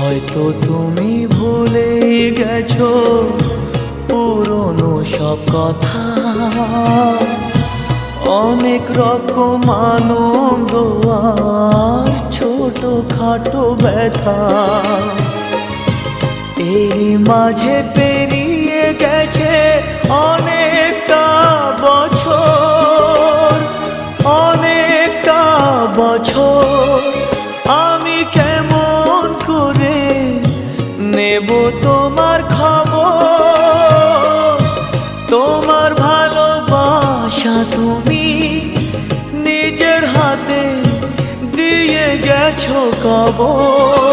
হয়তো তুমি ভুলে গেছো পুরনো সব কথা, অনেক রকম আনন্দ আর ছোটখাটো ব্যথা। এই মাঝে পেরিয়ে গেছে অনেকটা বছর, অনেকটা বছর। আমি কেমন করে নেব তোমার খবর? তোমার ভালোবাসা তুমি নিজের হাতে দিয়ে গেছো কবর।